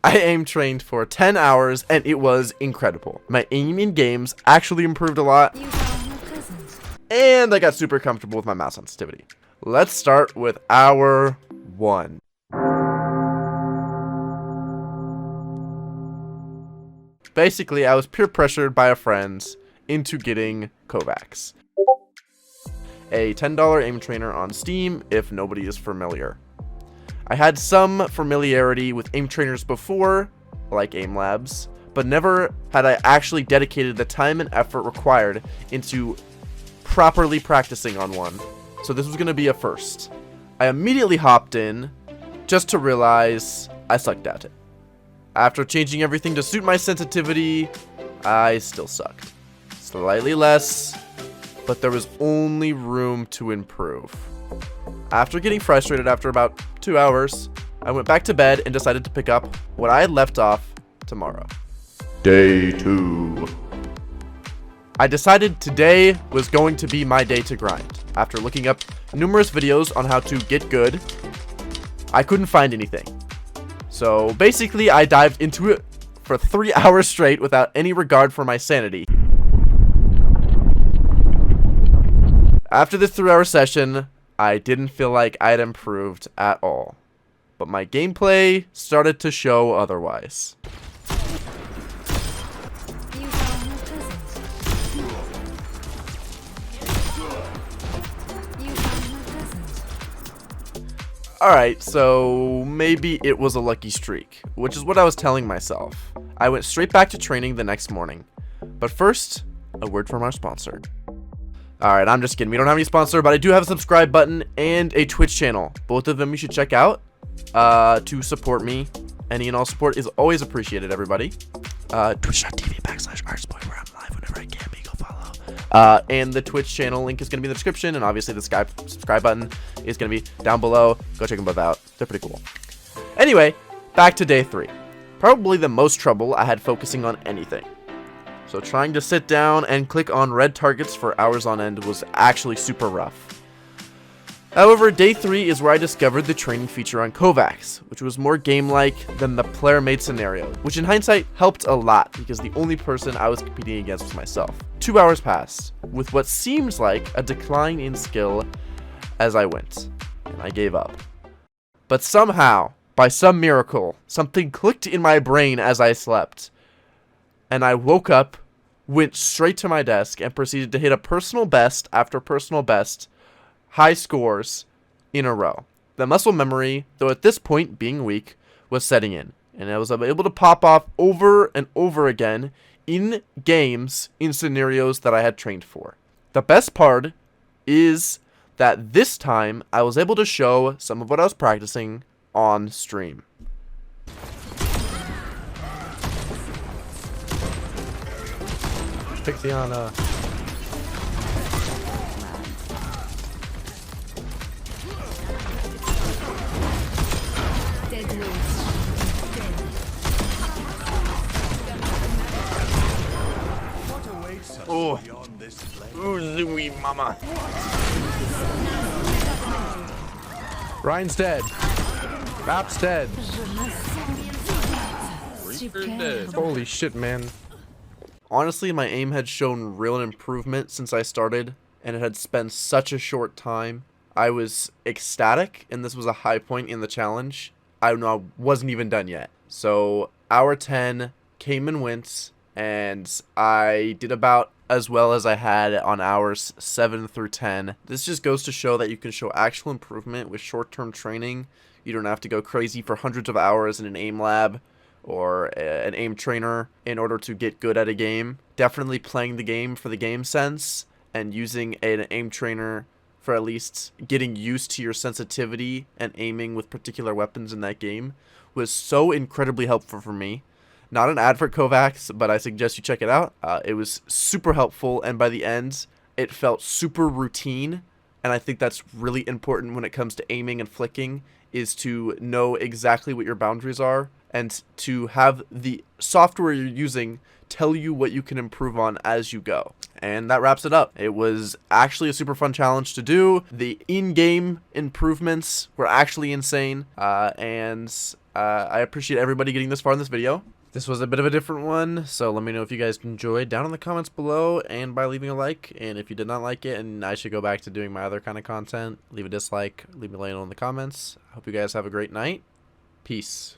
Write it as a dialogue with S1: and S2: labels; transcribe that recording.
S1: I aim trained for 10 hours and it was incredible. My aim in games actually improved a lot. And I got super comfortable with my mouse sensitivity. Let's start with hour 1. Basically, I was peer pressured by a friend into getting Kovacs, a $10 aim trainer on Steam if nobody is familiar. I had some familiarity with aim trainers before, like Aim Labs, but never had I actually dedicated the time and effort required into properly practicing on one. So this was going to be a first. I immediately hopped in just to realize I sucked at it. After changing everything to suit my sensitivity, I still sucked. Slightly less, but there was only room to improve. After getting frustrated after about 2 hours, I went back to bed and decided to pick up what I had left off tomorrow. Day 2. I decided today was going to be my day to grind. After looking up numerous videos on how to get good, I couldn't find anything. So basically, I dived into it for 3 hours straight without any regard for my sanity. After this 3-hour session, I didn't feel like I had improved at all. But my gameplay started to show otherwise. Alright, so maybe it was a lucky streak, which is what I was telling myself. I went straight back to training the next morning. But first, a word from our sponsor. Alright, I'm just kidding. We don't have any sponsor, but I do have a subscribe button and a Twitch channel. Both of them you should check out to support me. Any and all support is always appreciated, everybody. Twitch.tv/artsboy, where I'm live whenever I can be. Go follow. And the Twitch channel link is going to be in the description, and obviously the subscribe button is going to be down below. Go check them both out. They're pretty cool. Anyway, back to day 3. Probably the most trouble I had focusing on anything. So trying to sit down and click on red targets for hours on end was actually super rough. However, day 3 is where I discovered the training feature on Kovacs, which was more game-like than the player-made scenario, which in hindsight helped a lot because the only person I was competing against was myself. 2 hours passed, with what seems like a decline in skill as I went, and I gave up. But somehow, by some miracle, something clicked in my brain as I slept, and I woke up, went straight to my desk, and proceeded to hit a personal best after personal best, high scores in a row. The muscle memory, though at this point being weak, was setting in, and I was able to pop off over and over again in games, in scenarios that I had trained for. The best part is that this time I was able to show some of what I was practicing on stream.
S2: Pixiana.
S1: Oh, Zooey mama.
S2: Ryan's dead. Map's dead. Holy shit, man.
S1: Honestly, my aim had shown real improvement since I started, and it had spent such a short time. I was ecstatic, and this was a high point in the challenge. I wasn't even done yet. So, hour 10 came and went, and I did about as well as I had on hours 7 through 10. This just goes to show that you can show actual improvement with short-term training. You don't have to go crazy for hundreds of hours in an aim lab or an aim trainer in order to get good at a game. Definitely playing the game for the game sense and using an aim trainer for at least getting used to your sensitivity and aiming with particular weapons in that game was so incredibly helpful for me. Not an ad for Kovacs, but I suggest you check it out. It was super helpful, and by the end, it felt super routine, and I think that's really important when it comes to aiming and flicking, is to know exactly what your boundaries are, and to have the software you're using tell you what you can improve on as you go. And that wraps it up. It was actually a super fun challenge to do. The in-game improvements were actually insane, and I appreciate everybody getting this far in this video. This was a bit of a different one, so let me know if you guys enjoyed down in the comments below and by leaving a like. And if you did not like it and I should go back to doing my other kind of content, leave a dislike, leave me a know in the comments. I hope you guys have a great night. Peace.